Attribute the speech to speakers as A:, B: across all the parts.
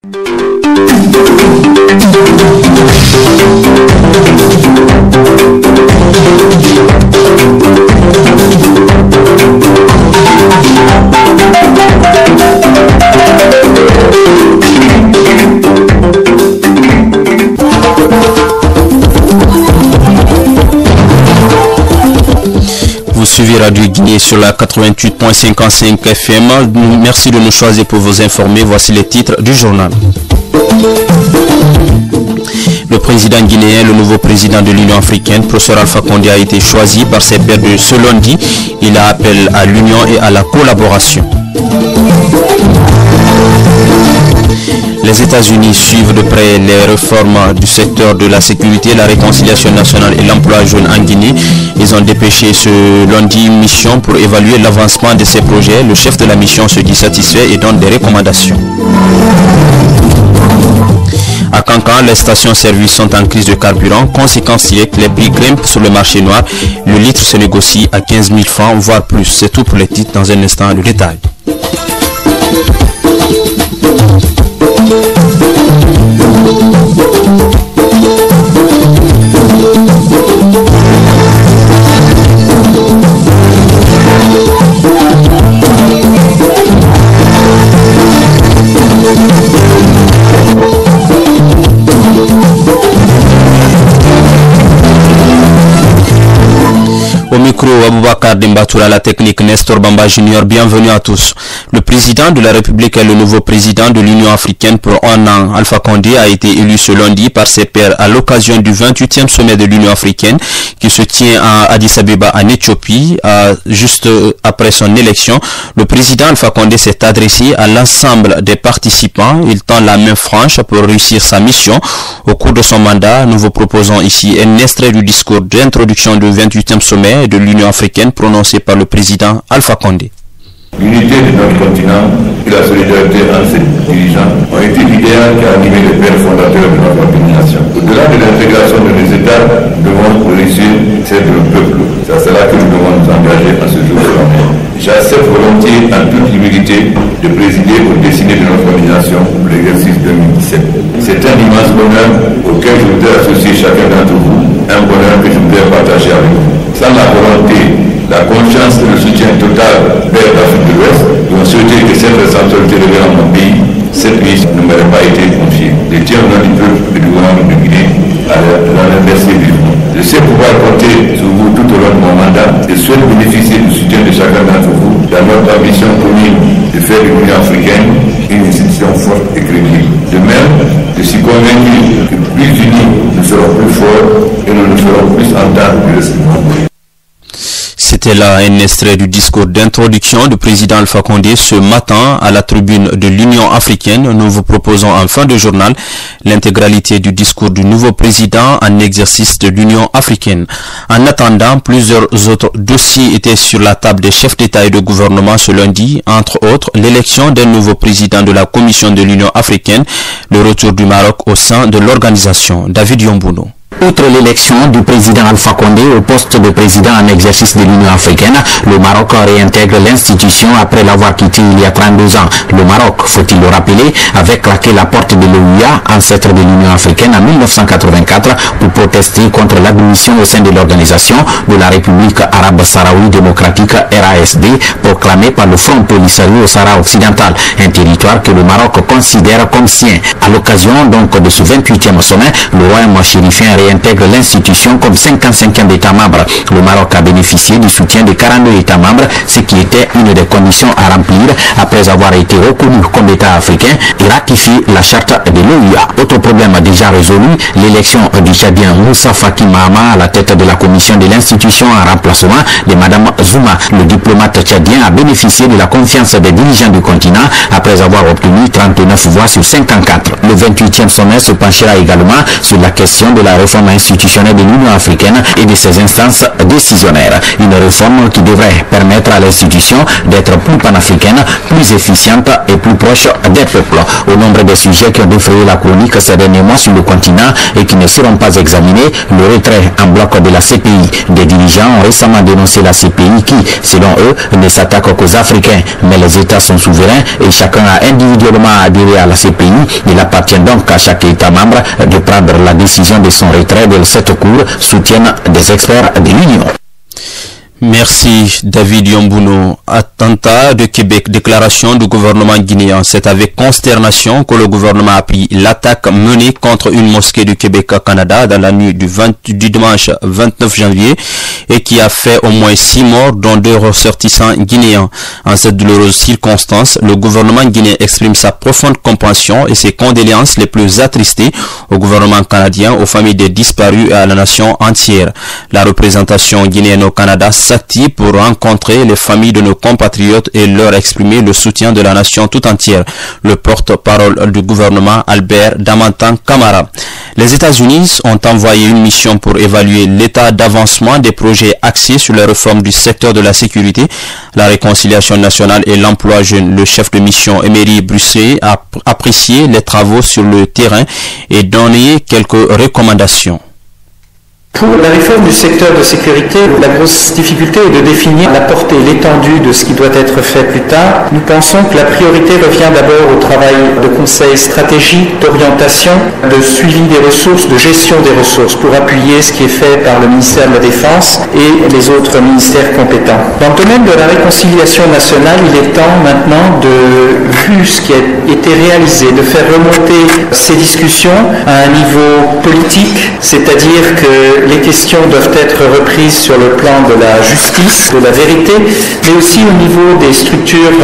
A: Vous suivez Radio Guinée sur la 88.55 FM. Merci de nous choisir pour vous informer. Voici les titres du journal. Le président guinéen, le nouveau président de l'Union africaine, professeur Alpha Condé, a été choisi par ses pairs de ce lundi. Il a appelé à l'union et à la collaboration. Les États-Unis suivent de près les réformes du secteur de la sécurité, la réconciliation nationale et l'emploi jeune en Guinée. Ils ont dépêché ce lundi une mission pour évaluer l'avancement de ces projets. Le chef de la mission se dit satisfait et donne des recommandations. À Cancan, les stations-service sont en crise de carburant. Conséquence directe, les prix grimpent sur le marché noir. Le litre se négocie à 15 000 francs, voire plus. C'est tout pour les titres. Dans un instant, le détail. Au micro, Aboubakar Dembatoura, la technique, Nestor Bamba Junior, bienvenue à tous. Le président de la République est le nouveau président de l'Union africaine pour un an. Alpha Condé a été élu ce lundi par ses pairs à l'occasion du 28e sommet de l'Union africaine qui se tient à Addis Abeba en Éthiopie. Juste après son élection, le président Alpha Condé s'est adressé à l'ensemble des participants. Il tend la main franche pour réussir sa mission. Au cours de son mandat, nous vous proposons ici un extrait du discours d'introduction du 28e sommet de l'Union africaine prononcé par le président Alpha Condé.
B: L'unité de notre continent et la solidarité entre ses dirigeants ont été l'idéal qui a animé les pères fondateurs de notre organisation. Au-delà de l'intégration de nos États, nous devons réussir celle de nos peuples. C'est à cela que nous devons nous engager à ce jour solennel. J'accepte volontiers, en toute humilité, de présider aux destinées de notre organisation pour l'exercice 2017. C'est un immense bonheur auquel je voudrais associer chacun d'entre vous, un bonheur que je voudrais partager avec vous. Sans la volonté, la confiance et le soutien total vers l'Afrique de l'Ouest, nous avons souhaité que cette responsabilité revienne à mon pays. Cette mission ne m'aurait pas été confiée. Je tiens au nom du peuple et du gouvernement de Guinée à l'en remercier vivement. Je sais pouvoir compter sur vous tout au long de mon mandat et souhaite bénéficier du soutien de chacun d'entre vous dans notre ambition commune de faire de l'Union africaine une institution forte et crédible. De même, je suis convaincu que plus unis, nous serons plus forts et nous nous ferons plus entendre que le monde.
A: C'était là un extrait du discours d'introduction du président Alpha Condé ce matin à la tribune de l'Union africaine. Nous vous proposons en fin de journal l'intégralité du discours du nouveau président en exercice de l'Union africaine. En attendant, plusieurs autres dossiers étaient sur la table des chefs d'État et de gouvernement ce lundi, entre autres l'élection d'un nouveau président de la Commission de l'Union africaine, le retour du Maroc au sein de l'organisation. David Yombouno.
C: Outre l'élection du président Alpha Condé au poste de président en exercice de l'Union africaine, le Maroc réintègre l'institution après l'avoir quitté il y a 32 ans. Le Maroc, faut-il le rappeler, avait claqué la porte de l'OUA, ancêtre de l'Union africaine, en 1984 pour protester contre l'admission au sein de l'organisation de la République arabe sahraoui démocratique RASD, proclamée par le Front Polisario au Sahara occidental, un territoire que le Maroc considère comme sien. À l'occasion donc de ce 28e sommet, le royaume chérifien réintègre l'institution comme 55e État membre. Le Maroc a bénéficié du soutien de 42 États membres, ce qui était une des conditions à remplir après avoir été reconnu comme État africain et ratifié la charte de l'OUA. Autre problème déjà résolu, l'élection du Tchadien Moussa Faki Mahama à la tête de la commission de l'institution en remplacement de Madame Zouma. Le diplomate tchadien a bénéficié de la confiance des dirigeants du continent après avoir obtenu 39 voix sur 54. Le 28e sommet se penchera également sur la question de la réforme institutionnelle de l'Union africaine et de ses instances décisionnaires. Une réforme qui devrait permettre à l'institution d'être plus panafricaine, plus efficiente et plus proche des peuples. Au nombre des sujets qui ont défrayé la chronique ces derniers mois sur le continent et qui ne seront pas examinés, le retrait en bloc de la CPI. Des dirigeants ont récemment dénoncé la CPI qui, selon eux, ne s'attaque qu'aux Africains. Mais les États sont souverains et chacun a individuellement adhéré à la CPI. Il appartient donc à chaque État membre de prendre la décision de son retrait de cette cour, soutiennent des experts de l'Union.
A: Merci David Yombuno. Attentat de Québec, déclaration du gouvernement guinéen. C'est avec consternation que le gouvernement a pris l'attaque menée contre une mosquée du Québec au Canada dans la nuit du dimanche 29 janvier et qui a fait au moins 6 morts dont 2 ressortissants guinéens. En cette douloureuse circonstance, le gouvernement guinéen exprime sa profonde compréhension et ses condoléances les plus attristées au gouvernement canadien, aux familles des disparus et à la nation entière. La représentation guinéenne au Canada s'active pour rencontrer les familles de nos compatriotes et leur exprimer le soutien de la nation tout entière. Le porte-parole du gouvernement, Albert Damantan Camara. Les États-Unis ont envoyé une mission pour évaluer l'état d'avancement des projets axés sur la réforme du secteur de la sécurité, la réconciliation nationale et l'emploi jeune. Le chef de mission, Emery Brussé, a apprécié les travaux sur le terrain et donné quelques recommandations.
D: Pour la réforme du secteur de sécurité, la grosse difficulté est de définir la portée et l'étendue de ce qui doit être fait plus tard. Nous pensons que la priorité revient d'abord au travail de conseil stratégique, d'orientation, de suivi des ressources, de gestion des ressources pour appuyer ce qui est fait par le ministère de la Défense et les autres ministères compétents. Dans le domaine de la réconciliation nationale, il est temps maintenant vu ce qui a été réalisé, de faire remonter ces discussions à un niveau politique, c'est-à-dire que les questions doivent être reprises sur le plan de la justice, de la vérité, mais aussi au niveau des structures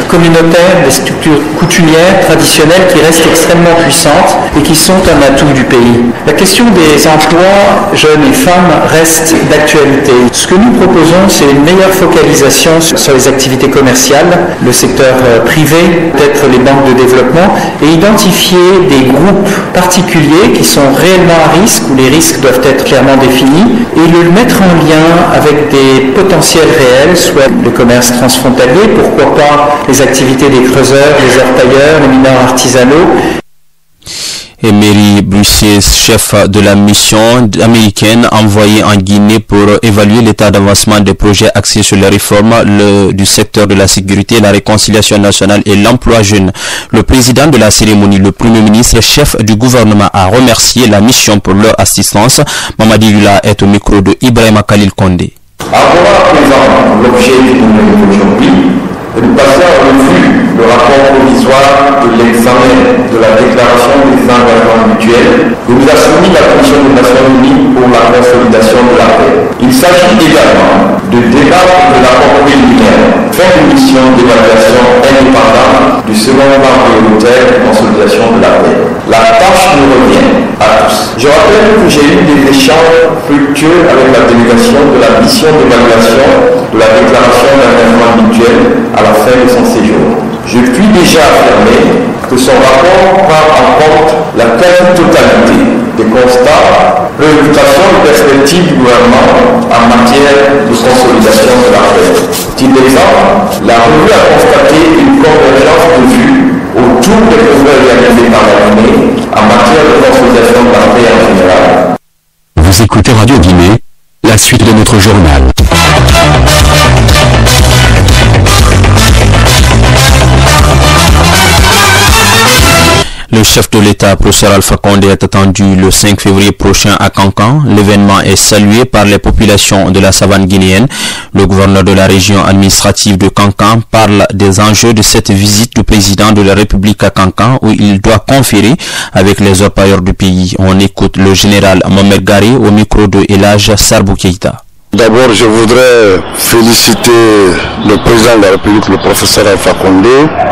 D: communautaires, des structures coutumières, traditionnelles, qui restent extrêmement puissantes et qui sont un atout du pays. La question des emplois jeunes et femmes reste d'actualité. Ce que nous proposons, c'est une meilleure focalisation sur les activités commerciales, le secteur privé, peut-être les banques de développement, et identifier des groupes particuliers qui sont réellement à risque, où les risques doivent être clairement définis, et le mettre en lien avec des potentiels réels, soit le commerce transfrontalier, pourquoi pas les activités des creuseurs, des orpailleurs, les mineurs artisanaux.
A: Emery Brussé, chef de la mission américaine envoyée en Guinée pour évaluer l'état d'avancement des projets axés sur la réforme du secteur de la sécurité, la réconciliation nationale et l'emploi jeune. Le président de la cérémonie, le premier ministre, chef du gouvernement, a remercié la mission pour leur assistance. Mamadi Yula est au micro de Ibrahima Khalil Kondé.
B: Avoir à présent l'objet du moment d'aujourd'hui et de passer en revue le rapport provisoire de l'examen de la déclaration des engagements mutuels que nous a soumis la Commission des Nations Unies pour la consolidation de la paix. Il s'agit également de débattre de l'accord préliminaire, faire une mission d'évaluation indépendante du second plan prioritaire de consolidation de la paix. La tâche nous revient à tous. Je rappelle que j'ai eu des échanges fructueux avec la délégation de la mission d'évaluation de la déclaration d'engagement mutuel à la fin de son séjour. Je puis déjà affirmer que son rapport prend en compte la quasi-totalité des constats, préoccupations et perspectives du gouvernement en matière de consolidation de la paix. Titre d'exemple, la revue a constaté une convergence de vues autour des progrès réalisés par la Guinée en matière de consolidation de la paix en général.
E: Vous écoutez Radio Guinée, la suite de notre journal.
A: Le chef de l'État, professeur Alpha Condé, est attendu le 5 février prochain à Kankan. L'événement est salué par les populations de la savane guinéenne. Le gouverneur de la région administrative de Kankan parle des enjeux de cette visite du président de la République à Kankan, où il doit conférer avec les orpailleurs du pays. On écoute le général Mohamed Gari au micro de Elhadj Sarbou Keïta.
F: D'abord, je voudrais féliciter le président de la République, le professeur Alpha Condé,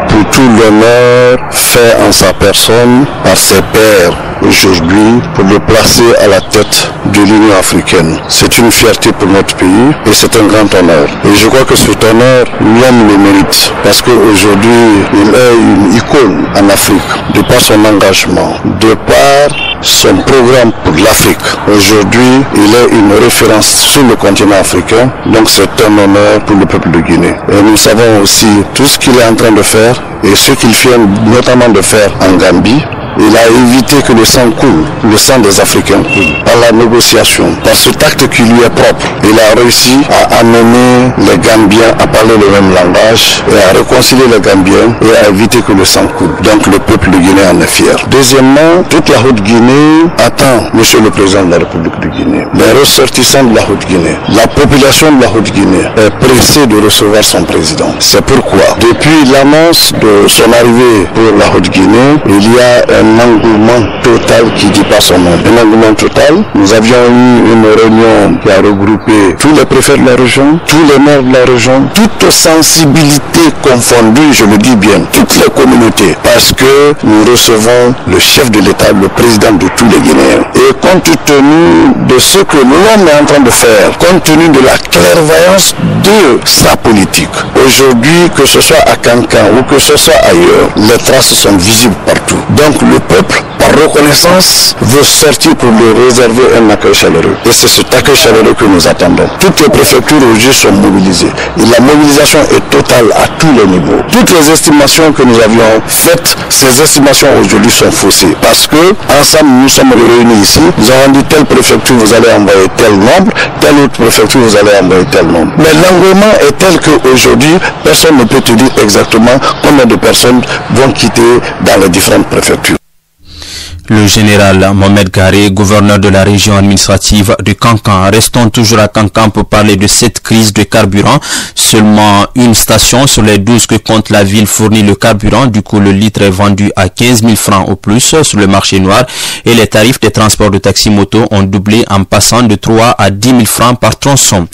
F: pour tout l'honneur fait en sa personne par ses pairs aujourd'hui pour le placer à la tête de l'Union africaine. C'est une fierté pour notre pays et c'est un grand honneur. Et je crois que cet honneur, l'homme le mérite parce qu'aujourd'hui, il est une icône en Afrique de par son engagement, de par son programme pour l'Afrique. Aujourd'hui, il est une référence sur le continent africain, donc c'est un honneur pour le peuple de Guinée. Et nous savons aussi tout ce qu'il est en train de faire et ce qu'il vient notamment de faire en Gambie. Il a évité que le sang coule, le sang des Africains coule, par la négociation, par cet acte qui lui est propre. Il a réussi à amener les Gambiens à parler le même langage et à réconcilier les Gambiens et à éviter que le sang coule. Donc le peuple de Guinée en est fier. Deuxièmement, toute la Haute-Guinée attend Monsieur le Président de la République de Guinée. Les ressortissants de la Haute-Guinée, la population de la Haute-Guinée est pressée de recevoir son président. C'est pourquoi, depuis l'annonce de son arrivée pour la Haute-Guinée, il y a un engouement total qui dit pas son nom. Un engouement total. Nous avions eu une réunion qui a regroupé tous les préfets de la région, tous les maires de la région, toutes sensibilités confondues, je le dis bien, toutes les communautés, parce que nous recevons le chef de l'État, le président de tous les Guinéens. Et compte tenu de ce que l'homme est en train de faire, compte tenu de la clairvoyance de sa politique, aujourd'hui, que ce soit à Cancan ou que ce soit ailleurs, les traces sont visibles partout. Donc le peuple, par reconnaissance, veut sortir pour lui réserver un accueil chaleureux. Et c'est cet accueil chaleureux que nous attendons. Toutes les préfectures aujourd'hui sont mobilisées. Et la mobilisation est totale à tous les niveaux. Toutes les estimations que nous avions faites, ces estimations aujourd'hui sont faussées. Parce que, ensemble, nous sommes réunis ici. Nous avons dit telle préfecture, vous allez envoyer tel nombre, telle autre préfecture, vous allez envoyer tel nombre. Mais l'engouement est tel qu'aujourd'hui, personne ne peut te dire exactement combien de personnes vont quitter dans les différentes préfectures.
A: Le général Mohamed Garé, gouverneur de la région administrative de Cancan. Restons toujours à Cancan pour parler de cette crise de carburant. Seulement une station sur les 12 que compte la ville fournit le carburant. Du coup, le litre est vendu à 15 000 francs au plus sur le marché noir et les tarifs des transports de taxi-moto ont doublé en passant de 3 à 10 000 francs par tronçon.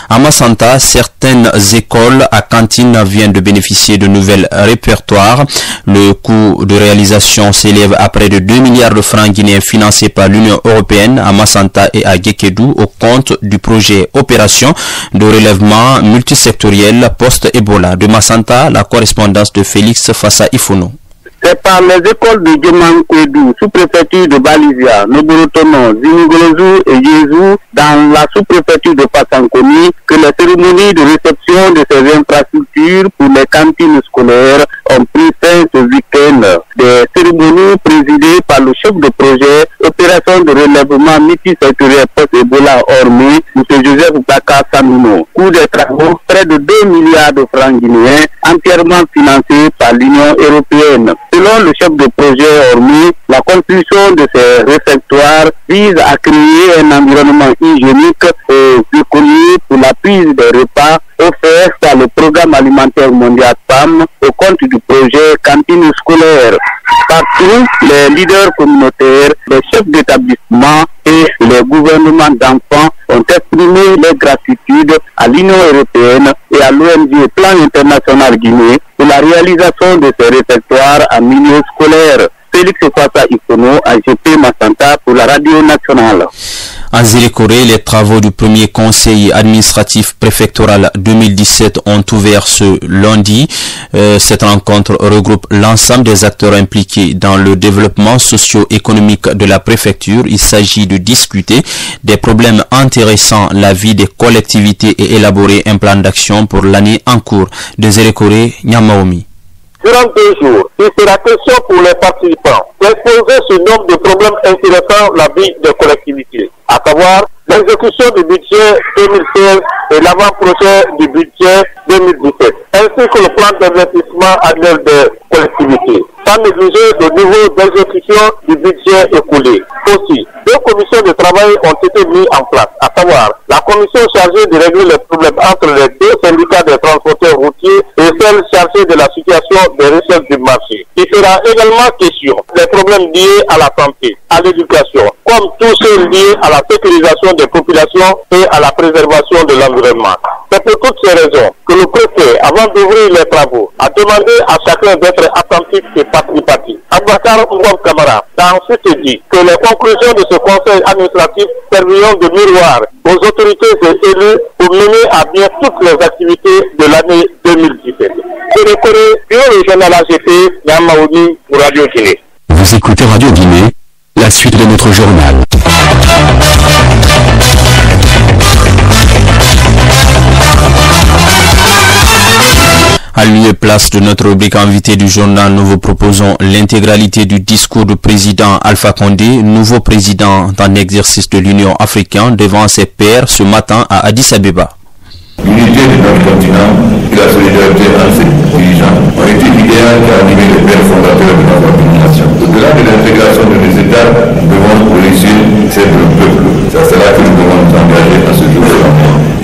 A: À Massanta, certaines écoles à cantine viennent de bénéficier de nouvelles répertoires. Le coût de réalisation s'élève à près de 2 milliards de francs guinéens financés par l'Union européenne à Massanta et à Gekedou au compte du projet Opération de relèvement multisectoriel post-Ebola. De Massanta, la correspondance de Félix Fassa Ifono.
G: C'est par les écoles de Djeman-Kouedou, sous-préfecture de Balisia, Noborotono, Zinigolozu et Yezou, dans la sous-préfecture de Passankoni, que les cérémonies de réception de ces infrastructures pour les cantines scolaires ont pris fin ce week-end. Des cérémonies présidées par le chef de projet Opération de relèvement multisectoriel post-Ebola Ormi, M. Joseph Baka Samino. Coût des travaux, près de 2 milliards de francs guinéens, entièrement financés par l'Union européenne. Selon le chef de projet Ormi, la construction de ces réfectoires vise à créer un environnement hygiénique et sécurisé pour la prise des repas offerts par le programme alimentaire mondial PAM au compte du projet cantine scolaire. Partout, les leaders communautaires, les chefs d'établissement et les gouvernements d'enfants ont exprimé leur gratitude à l'Union européenne et à l'ONG Plan International Guinée pour la réalisation de ces réfectoires en milieu scolaire. Félix Fassa Ifono, AGP Massanta pour la radio nationale.
A: À Zélékoré, les travaux du premier conseil administratif préfectoral 2017 ont ouvert ce lundi. Cette rencontre regroupe l'ensemble des acteurs impliqués dans le développement socio-économique de la préfecture. Il s'agit de discuter des problèmes intéressant la vie des collectivités et élaborer un plan d'action pour l'année en cours. De Zélékoré, Nyamaomi.
H: Durant 2 jours, il sera question pour les participants d'exposer ce nombre de problèmes intéressant la vie des collectivités, à savoir l'exécution du budget 2016 et l'avant-projet du budget 2017, ainsi que le plan d'investissement annuel des collectivités, sans négliger le niveau d'exécution du budget écoulé. Aussi, 2 commissions de travail ont été mises en place, à savoir la commission chargée de régler les problèmes entre les 2 syndicats des transporteurs routiers et celle chargée de la situation des recherches du marché. Il sera également question des problèmes liés à la santé, à l'éducation, comme tous ceux liés à la sécurisation des populations et à la préservation de l'environnement. C'est pour toutes ces raisons que le préfet, avant d'ouvrir les travaux, a demandé à chacun d'être attentif et participatif. Aboubacar Ngom Kamara a ensuite dit que les conclusions de ce conseil administratif serviront de miroir aux autorités et élus pour mener à bien toutes les activités de l'année 2017. C'est le Bureau régional AGP, Yamaouni pour Radio Guinée.
E: Vous écoutez Radio Guinée, La suite de notre journal.
A: À lieu et place de notre rubrique invité du journal, nous vous proposons l'intégralité du discours du président Alpha Condé, nouveau président en exercice de l'Union africaine, devant ses pairs ce matin à Addis Abeba.
B: L'unité de notre continent et la solidarité entre ses dirigeants ont été l'idéal qui a animé les pères fondateurs de notre organisation. Au-delà de l'intégration de nos États, nous devons réussir celle de nos peuples. C'est à cela que nous devons nous engager à ce jour.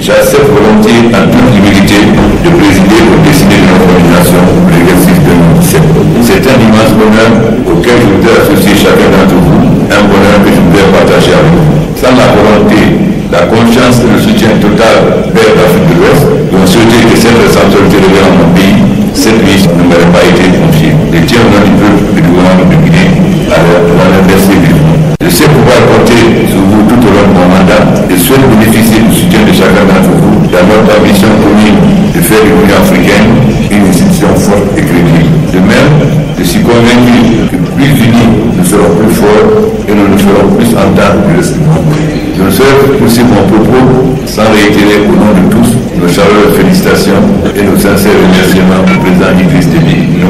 B: J'accepte volontiers en toute humilité de présider au décider de notre organisation pour l'exercice 2017. C'est un immense bonheur auquel je voudrais associer chacun d'entre vous, un bonheur que je voudrais partager avec vous. Sans la volonté, la confiance et le soutien total vers l'Afrique de l'Ouest, nous avons souhaité que cette responsabilité revienne dans mon pays. Cette mission ne m'aurait pas été confiée. Je tiens au nom du peuple et du gouvernement de Guinée à la remercier vivement. Je sais pouvoir compter sur vous tout au long de mon mandat et souhaite bénéficier du soutien de chacun d'entre vous dans notre ambition commune de faire de l'Union africaine une institution forte et crédible. De même, je suis convaincu que plus unis, nous serons plus forts et nous nous ferons plus entendre que le monde. Je ne saurais poursuivre mon propos sans réitérer au nom de tous nos chaleureuses félicitations et nos sincères remerciements au président Idriss Déby.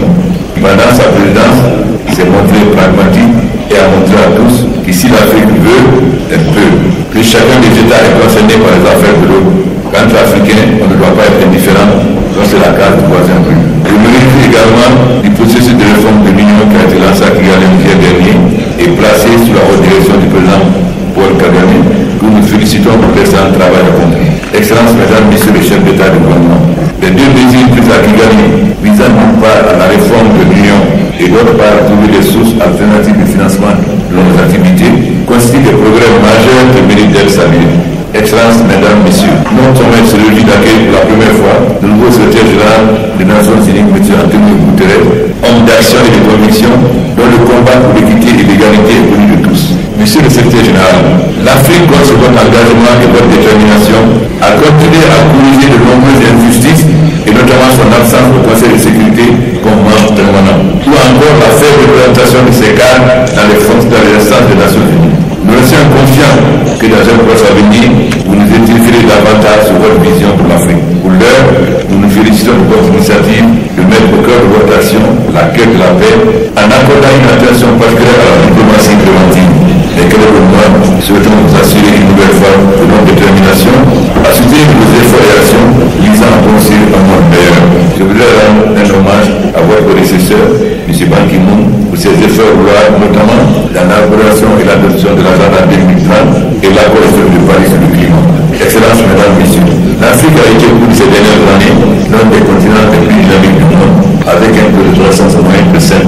B: Pendant sa présidence, il s'est montré pragmatique et a montré à tous qu'ici l'Afrique veut, elle peut. Que chacun des États est concerné par les affaires de l'autre. Qu'entre Africains, on ne doit pas être indifférent, donc c'est la case du voisin rue. Je me réjouis également du processus de réforme de l'Union qui a été lancé à Kigali le dernier et placé sous la haute direction du président Paul Kagame, que nous félicitons pour l'excellent travail accompli. Excellences, mesdames, messieurs les chefs d'État et de gouvernement, les deux mesures prises à Kigali visant d'une part à la réforme de l'Union et d'autre part à trouver des sources alternatives de financement de nos activités constituent des progrès majeurs que méritent d'être salués. Excellences, mesdames, messieurs, notre sommet se réjouit d'accueillir pour la première fois le nouveau secrétaire général des Nations Unies, M. Antonio Guterres, homme d'action et de conviction dont le combat pour l'équité et l'égalité est connu de tous. Monsieur le secrétaire général, l'Afrique, grâce à votre engagement et votre détermination, a continué à corriger de nombreuses injustices et notamment son absence au Conseil de sécurité comme membre permanent, ou encore la faible représentation de ces cadres dans les instances des Nations Unies. Nous sommes confiants que dans un proche avenir, vous nous étirerez davantage sur votre vision pour l'Afrique. Pour l'heure, nous nous félicitons de votre initiative de mettre au cœur de votre action la quête de la paix en accordant une attention particulière à la diplomatie préventive. Et que le gouvernement souhaitons vous assurer une nouvelle fois de notre détermination à soutenir vos efforts et actions visant à construire un monde meilleur. Je voudrais rendre un hommage à votre prédécesseur, M. Ban Ki-moon, pour ses efforts louables, notamment dans l'élaboration et l'adoption de l'agenda 2030 et l'accord de Paris sur le climat. Excellences, mesdames, messieurs, l'Afrique a été au cours de ces dernières années l'un des continents les plus dynamiques du monde, avec un taux de croissance en moyenne de 5%,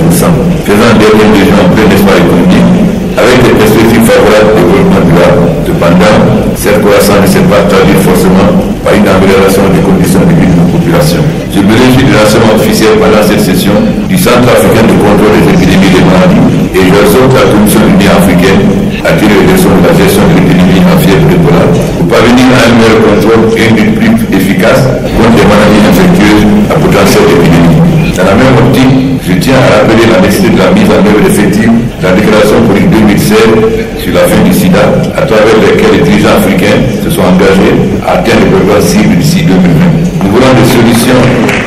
B: faisant des régions en plein espoir économique, avec des perspectives favorables de développement durable. Cependant, cette croissance ne s'est pas traduite forcément par une amélioration des conditions de vie de nos populations. Je me réjouis du lancement officiel pendant cette session du Centre africain de contrôle des épidémies et des maladies et j'exhorte la Commission de l'Union africaine à tirer les leçons de la gestion de l'épidémie en fièvre d'Ebola pour parvenir à un meilleur contrôle et une lutte plus efficace contre les maladies infectieuses à potentiel d'épidémie. Dans la même optique, je tiens à rappeler la nécessité de la mise en œuvre effective de la déclaration politique 2016 sur la fin du sida, à travers laquelle les dirigeants africains se sont engagés à atteindre les progrès cibles d'ici 2020. Nous voulons des solutions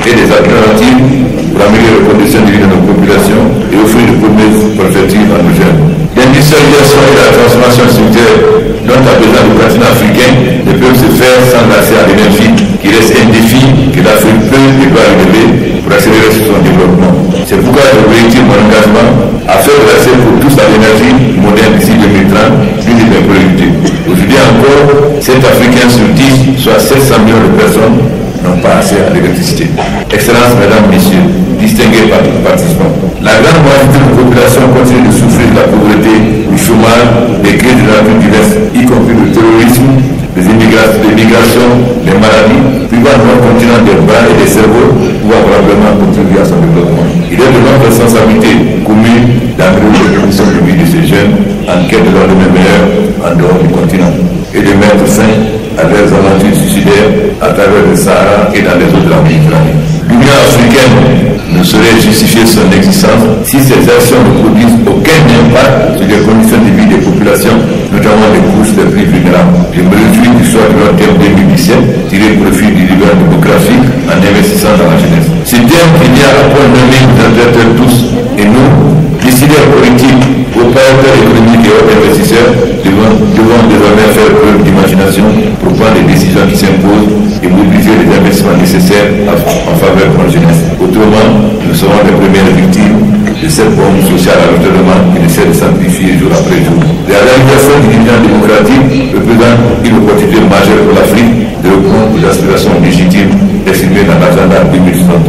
B: et des alternatives pour améliorer les conditions de vie de nos populations et offrir de promesses perspectives à nos jeunes. L'industrialisation et la transformation structurelle dont a besoin le continent africain ne peuvent se faire sans l'accès à l'énergie qui reste un défi que l'Afrique peut et doit relever pour accélérer son développement. C'est pourquoi je réitère mon engagement à faire de l'accès pour tous à l'énergie moderne d'ici 2030 l'une de mes priorités. Aujourd'hui encore, 7 Africains sur 10, soit 700 millions de personnes, n'ont pas accès à l'électricité. Excellences, mesdames, messieurs, distingués participants, la grande majorité de la population continue de souffrir de la pauvreté, du chômage, des crises de la vie diverses, y compris le terrorisme, les migrations, les maladies, privant notre continent des bras et des cerveaux pour probablement contribuer à son développement. Il est de notre responsabilité commune d'améliorer les conditions de vie de ces jeunes en quête de leur lendemain meilleur en dehors du continent et de mettre fin à leurs aventures suicidaires à travers le Sahara et dans les eaux de la Méditerranée. L'Union africaine ne saurait justifier son existence si ces actions ne produisent aucun impact sur les conditions de opérateurs économiques et autres investisseurs devront désormais faire preuve d'imagination pour prendre les décisions qui s'imposent et mobiliser les investissements nécessaires en faveur de la jeunesse. Autrement, nous serons les premières victimes de cette bombe sociale à l'environnement qui essaie de s'amplifier jour après jour. La réalisation du dividende démocratique représente une opportunité majeure pour l'Afrique de répondre aux aspirations légitimes exprimées dans l'agenda 2063.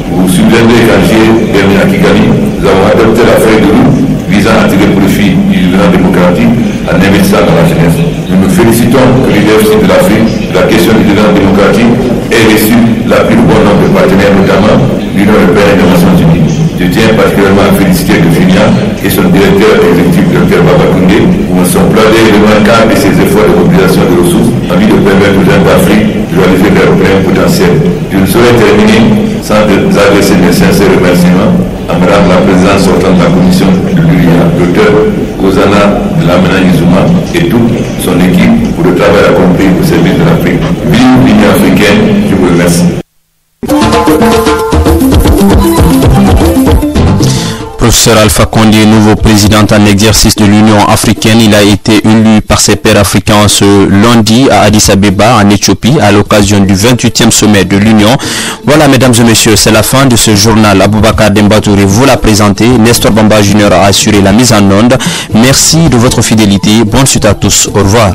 B: Vous vous souviendrez qu'en juillet dernier à Kigali, nous avons adopté la feuille de route visant à tirer profit du dividende démocratique en investissant dans la jeunesse. Nous nous félicitons que le déficit de l'Afrique, la question du dividende démocratique, ait reçu l'appui du bon nombre de partenaires, notamment l'Union européenne et les Nations Unies. Je tiens particulièrement à féliciter le FINIA et son directeur exécutif, Dr Babakoundé, pour son plaidoyer remarquable et ses efforts de mobilisation de ressources en vue de permettre aux jeunes d'Afrique de réaliser leur plein potentiel. Je ne saurais terminer sans adresser mes sincères remerciements à Madame la Présidente sortante de la Commission de l'URIA, Dr Ozana Lamena Izuma et toute son équipe pour le travail accompli au service de l'Afrique. Vive l'Union africaine, je vous remercie.
A: Professeur Alpha Condé, nouveau président en exercice de l'Union africaine, il a été élu par ses pairs africains ce lundi à Addis Abeba en Éthiopie à l'occasion du 28e sommet de l'Union. Voilà mesdames et messieurs, c'est la fin de ce journal. Aboubakar Dembatouré vous l'a présenté, Nestor Bamba Junior a assuré la mise en onde. Merci de votre fidélité, bonne suite à tous, au revoir.